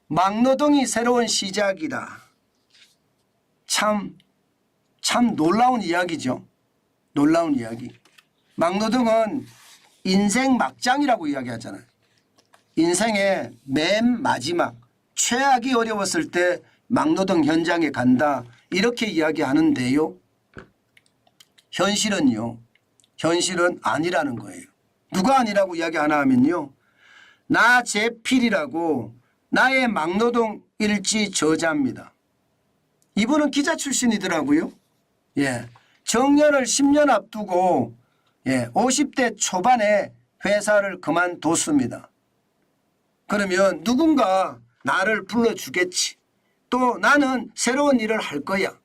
막노동이 새로운 시작이다. 참 놀라운 이야기죠. 놀라운 이야기. 막노동은 인생 막장이라고 이야기하잖아요. 인생의 맨 마지막 최악이 어려웠을 때 막노동 현장에 간다 이렇게 이야기하는데요. 현실은요. 현실은 아니라는 거예요. 누가 아니라고 이야기하나 하면요. 나제필이라고 나의 막노동 일지 저자입니다. 이분은 기자 출신이더라고요. 예, 정년을 10년 앞두고 50대 초반에 회사를 그만뒀습니다. 그러면 누군가 나를 불러주겠지. 또 나는 새로운 일을 할 거야.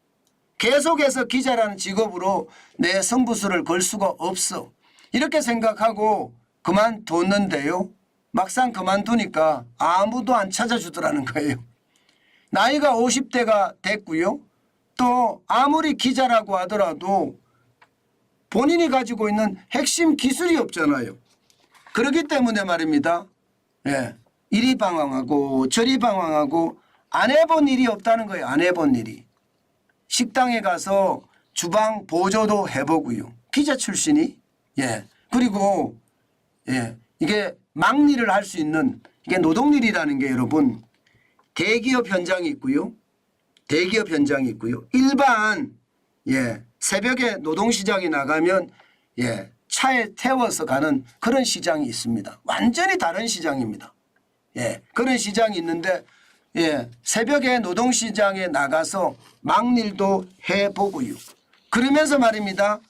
계속해서 기자라는 직업으로 내 승부수를 걸 수가 없어. 이렇게 생각하고 그만뒀는데요. 막상 그만두니까 아무도 안 찾아주더라는 거예요. 나이가 50대가 됐고요. 또 아무리 기자라고 하더라도 본인이 가지고 있는 핵심 기술이 없잖아요. 그렇기 때문에 말입니다. 이리 방황하고 저리 방황하고 안 해본 일이 없다는 거예요. 안 해본 일이. 식당에 가서 주방 보조도 해보고요. 기자 출신이. 그리고 이게 막일을 할 수 있는 이게 노동일이라는 게 여러분 대기업 현장이 있고요. 대기업 현장이 있고요. 일반 새벽에 노동시장에 나가면 차에 태워서 가는 그런 시장이 있습니다. 완전히 다른 시장입니다. 그런 시장이 있는데 새벽에 노동시장에 나가서 막일도 해보고요. 그러면서 말입니다.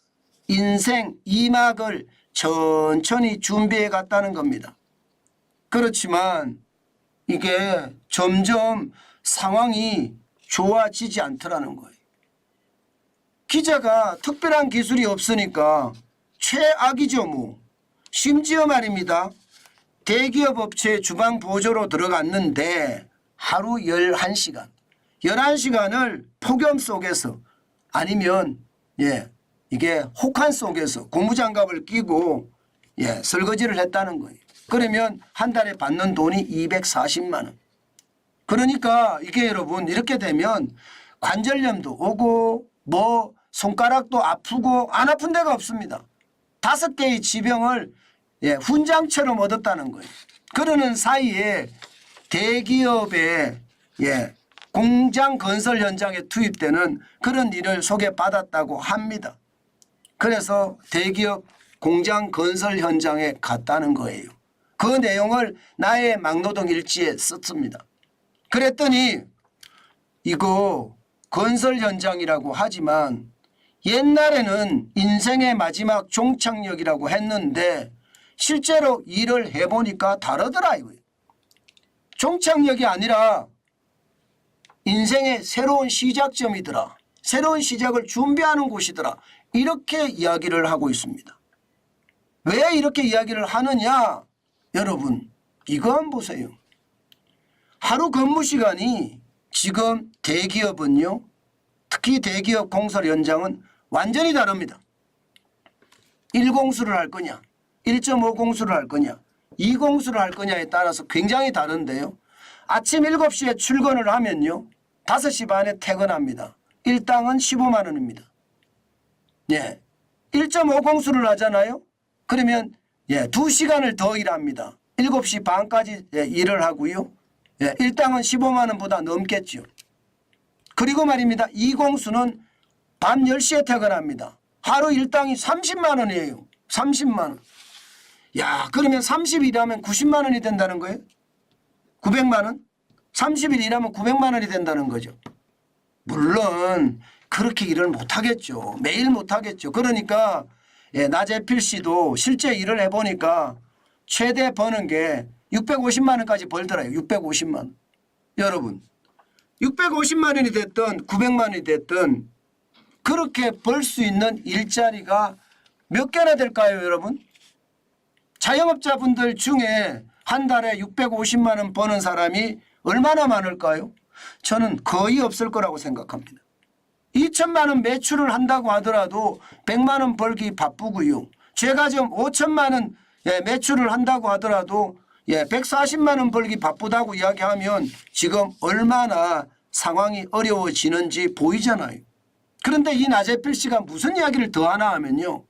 인생 2막을 천천히 준비해 갔다는 겁니다. 그렇지만 이게 점점 상황이 좋아지지 않더라는 거예요. 기자가 특별한 기술이 없으니까 최악이죠 뭐. 심지어 말입니다. 대기업 업체 주방 보조로 들어갔는데 하루 11시간. 11시간을 폭염 속에서 아니면 이게 혹한 속에서 고무장갑을 끼고 설거지를 했다는 거예요. 그러면 한 달에 받는 돈이 240만 원. 그러니까 이게 여러분 이렇게 되면 관절염도 오고 뭐 손가락도 아프고 안 아픈 데가 없습니다. 5개의 지병을 훈장처럼 얻었다는 거예요. 그러는 사이에 대기업의 공장 건설 현장에 투입되는 그런 일을 소개받았다고 합니다. 그래서 대기업 공장 건설 현장에 갔다는 거예요. 그 내용을 나의 막노동 일지에 썼습니다. 그랬더니 이거 건설 현장이라고 하지만 옛날에는 인생의 마지막 종착역이라고 했는데 실제로 일을 해보니까 다르더라 이거예요. 종착역이 아니라 인생의 새로운 시작점이더라. 새로운 시작을 준비하는 곳이더라. 이렇게 이야기를 하고 있습니다. 왜 이렇게 이야기를 하느냐? 여러분 이거 한번 보세요. 하루 근무 시간이 지금 대기업은요. 특히 대기업 공설 현장은 완전히 다릅니다. 1공수를 할 거냐 1.5공수를 할 거냐 2공수를 할 거냐에 따라서 굉장히 다른데요. 아침 7시에 출근을 하면요. 5시 반에 퇴근합니다. 일당은 15만 원입니다. 1.5공수를 하잖아요. 그러면 2시간을 더 일합니다. 7시 반까지 일을 하고요. 일당은 15만 원보다 넘겠죠. 그리고 말입니다. 2공수는 밤 10시에 퇴근합니다. 하루 일당이 30만 원이에요. 30만 원. 야, 그러면 30일 일하면 90만 원이 된다는 거예요? 900만 원? 30일 일하면 900만 원이 된다는 거죠. 물론 그렇게 일을 못하겠죠. 매일 못하겠죠. 그러니까 나재필 씨도 실제 일을 해보니까 최대 버는 게 650만 원까지 벌더라요. 650만 원. 여러분 650만 원이 됐든 900만 원이 됐든 그렇게 벌 수 있는 일자리가 몇 개나 될까요 여러분? 자영업자분들 중에 한 달에 650만 원 버는 사람이 얼마나 많을까요? 저는 거의 없을 거라고 생각합니다. 2천만 원 매출을 한다고 하더라도 100만 원 벌기 바쁘고요. 제가 지금 5천만 원 매출을 한다고 하더라도 140만 원 벌기 바쁘다고 이야기하면 지금 얼마나 상황이 어려워지는지 보이잖아요. 그런데 이 나재필 씨가 무슨 이야기를 더 하나 하면요.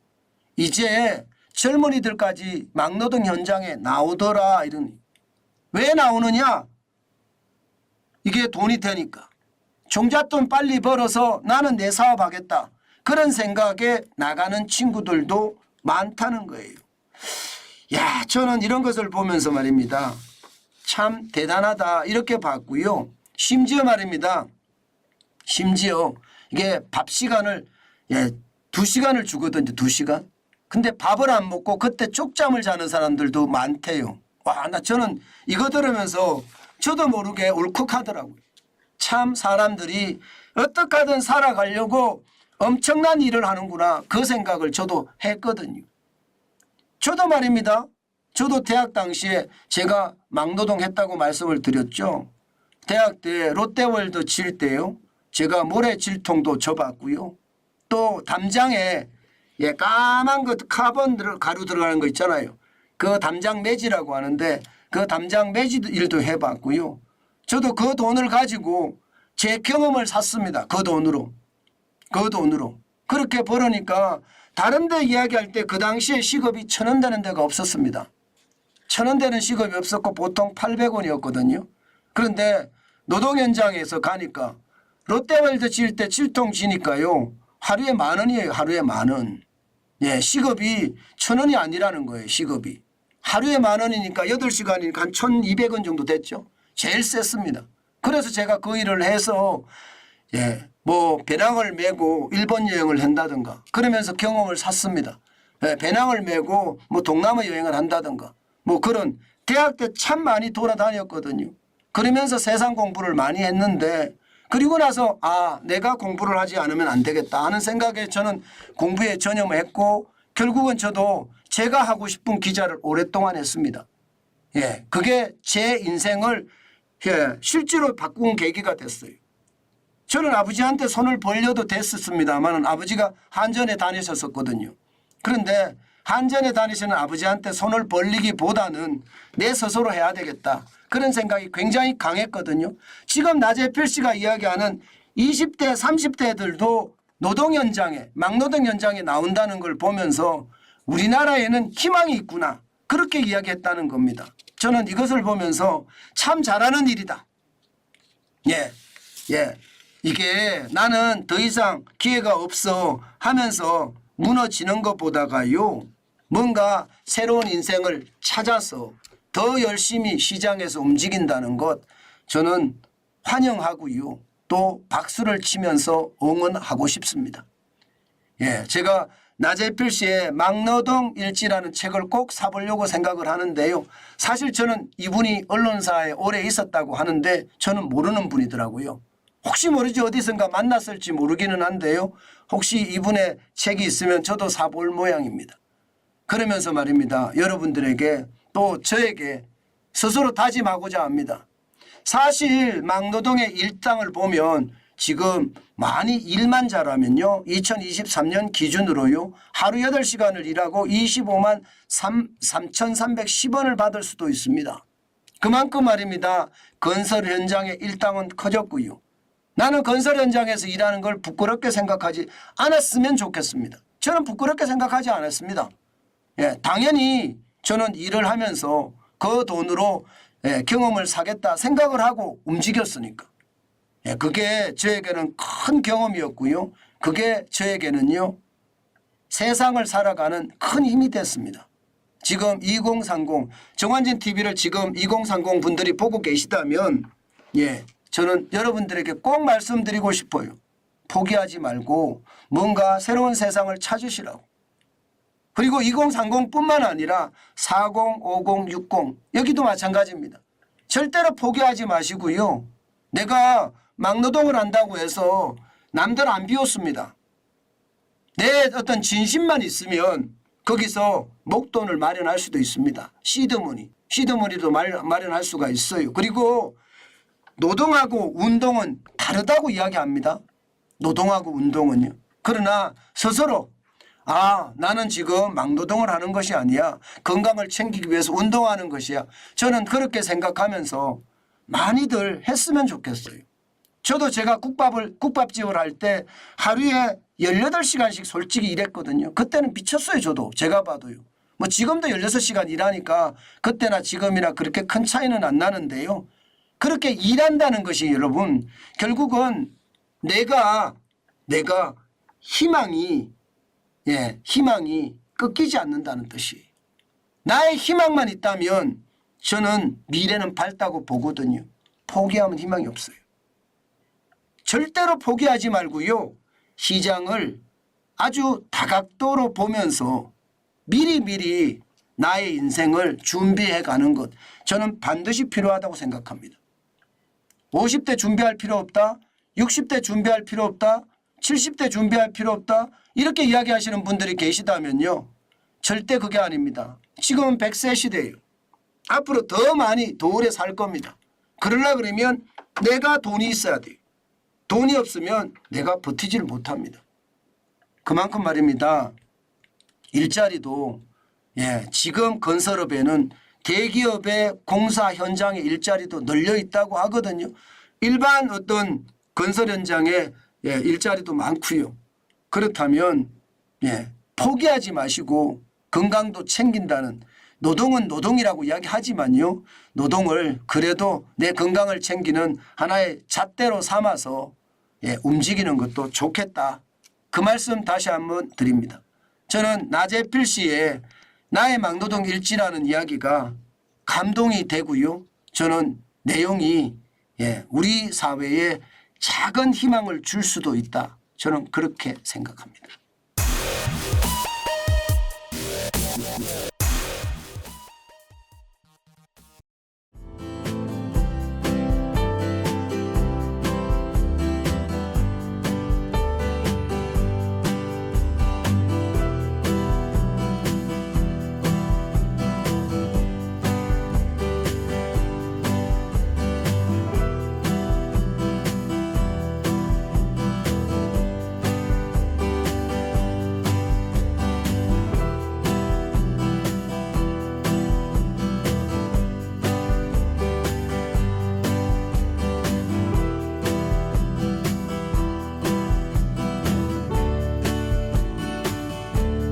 이제 젊은이들까지 막노동 현장에 나오더라 이러니. 왜 나오느냐? 이게 돈이 되니까. 종잣돈 빨리 벌어서 나는 내 사업하겠다. 그런 생각에 나가는 친구들도 많다는 거예요. 야, 저는 이런 것을 보면서 말입니다. 참 대단하다 이렇게 봤고요. 심지어 말입니다. 심지어 이게 밥 시간을 2시간을 주거든요. 2시간. 근데 밥을 안 먹고 그때 쪽잠을 자는 사람들도 많대요. 와, 나 저는 이거 들으면서 저도 모르게 울컥하더라고요. 참 사람들이 어떻게 하든 살아가려고 엄청난 일을 하는구나. 그 생각을 저도 했거든요. 저도 말입니다. 저도 대학 당시에 제가 막노동 했다고 말씀을 드렸죠. 대학 때 롯데월드 칠 때요. 제가 모래 질통도 접었고요. 또 담장에 까만 거 카본 가루 들어가는 거 있잖아요. 그 담장 매지라고 하는데 그 담장 매지 일도 해봤고요. 저도 그 돈을 가지고 제 경험을 샀습니다. 그 돈으로. 그 돈으로. 그렇게 벌으니까 다른 데 이야기할 때 그 당시에 시급이 1,000원 되는 데가 없었습니다. 1,000원 되는 시급이 없었고 보통 800원이었거든요. 그런데 노동 현장에서 가니까 롯데월드 질 때 7통 지니까요. 하루에 10,000원이에요. 하루에 10,000원. 예, 시급이 1,000원이 아니라는 거예요. 시급이. 하루에 10,000원이니까 8시간이니까 한 1,200원 정도 됐죠. 제일 셌습니다. 그래서 제가 그 일을 해서 배낭을 메고 일본 여행을 한다든가 그러면서 경험을 샀습니다. 배낭을 메고 동남아 여행을 한다든가 그런 대학 때 참 많이 돌아다녔거든요. 그러면서 세상 공부를 많이 했는데 그리고 나서 내가 공부를 하지 않으면 안 되겠다 하는 생각에 저는 공부에 전념했고 결국은 저도 제가 하고 싶은 기자를 오랫동안 했습니다. 그게 제 인생을 실제로 바꾼 계기가 됐어요. 저는 아버지한테 손을 벌려도 됐었습니다만 아버지가 한전에 다니셨었거든요. 그런데 한전에 다니시는 아버지한테 손을 벌리기보다는 내 스스로 해야 되겠다. 그런 생각이 굉장히 강했거든요. 지금 나재필 씨가 이야기하는 20대 30대들도 노동 현장에 막노동 현장에 나온다는 걸 보면서 우리나라에는 희망이 있구나. 그렇게 이야기했다는 겁니다. 저는 이것을 보면서 참 잘하는 일이다. 이게 나는 더 이상 기회가 없어 하면서 무너지는 것보다가요. 뭔가 새로운 인생을 찾아서 더 열심히 시장에서 움직인다는 것 저는 환영하고요. 또 박수를 치면서 응원하고 싶습니다. 제가 나재필 씨의 막노동 일지라는 책을 꼭 사보려고 생각을 하는데요. 사실 저는 이분이 언론사에 오래 있었다고 하는데 저는 모르는 분이더라고요. 혹시 모르지 어디선가 만났을지 모르기는 한데요. 혹시 이분의 책이 있으면 저도 사볼 모양입니다. 그러면서 말입니다. 여러분들에게 또 저에게 스스로 다짐하고자 합니다. 사실 막노동의 일당을 보면 지금 많이 일만 잘하면요. 2023년 기준으로요. 하루 8시간을 일하고 25만 3,310원을 받을 수도 있습니다. 그만큼 말입니다. 건설 현장의 일당은 커졌고요. 나는 건설 현장에서 일하는 걸 부끄럽게 생각하지 않았으면 좋겠습니다. 저는 부끄럽게 생각하지 않았습니다. 당연히 저는 일을 하면서 그 돈으로 경험을 사겠다 생각을 하고 움직였으니까. 그게 저에게는 큰 경험이었고요. 그게 저에게는요. 세상을 살아가는 큰 힘이 됐습니다. 지금 2030 정환진 TV를 지금 2030 분들이 보고 계시다면 저는 여러분들에게 꼭 말씀드리고 싶어요. 포기하지 말고 뭔가 새로운 세상을 찾으시라고. 그리고 2030뿐만 아니라 40, 50, 60 여기도 마찬가지입니다. 절대로 포기하지 마시고요. 내가 막노동을 한다고 해서 남들 안 비웃습니다. 내 어떤 진심만 있으면 거기서 목돈을 마련할 수도 있습니다. 시드머니도 마련할 수가 있어요. 그리고 노동하고 운동은 다르다고 이야기합니다. 노동하고 운동은요. 그러나 스스로 아, 나는 지금 막노동을 하는 것이 아니야. 건강을 챙기기 위해서 운동하는 것이야. 저는 그렇게 생각하면서 많이들 했으면 좋겠어요. 저도 제가 국밥집을 할 때 하루에 18시간씩 솔직히 일했거든요. 그때는 미쳤어요. 저도 제가 봐도요. 뭐 지금도 16시간 일하니까 그때나 지금이나 그렇게 큰 차이는 안 나는데요. 그렇게 일한다는 것이 여러분 결국은 내가 희망이 꺾이지 않는다는 뜻이에요. 나의 희망만 있다면 저는 미래는 밝다고 보거든요. 포기하면 희망이 없어요. 절대로 포기하지 말고요. 시장을 아주 다각도로 보면서 미리미리 나의 인생을 준비해 가는 것 저는 반드시 필요하다고 생각합니다. 50대 준비할 필요 없다. 60대 준비할 필요 없다. 70대 준비할 필요 없다. 이렇게 이야기하시는 분들이 계시다면요. 절대 그게 아닙니다. 지금은 100세 시대예요. 앞으로 더 많이 더 오래 살 겁니다. 그러려 그러면 내가 돈이 있어야 돼요. 돈이 없으면 내가 버티지를 못합니다. 그만큼 말입니다. 일자리도 지금 건설업에는 대기업의 공사 현장의 일자리도 널려 있다고 하거든요. 일반 어떤 건설 현장에 일자리도 많고요. 그렇다면 포기하지 마시고 건강도 챙긴다는 노동은 노동이라고 이야기하지만요. 노동을 그래도 내 건강을 챙기는 하나의 잣대로 삼아서 움직이는 것도 좋겠다. 그 말씀 다시 한번 드립니다. 저는 나재필 씨의 나의 막노동 일지라는 이야기가 감동이 되고요. 저는 내용이 우리 사회에 작은 희망을 줄 수도 있다. 저는 그렇게 생각합니다.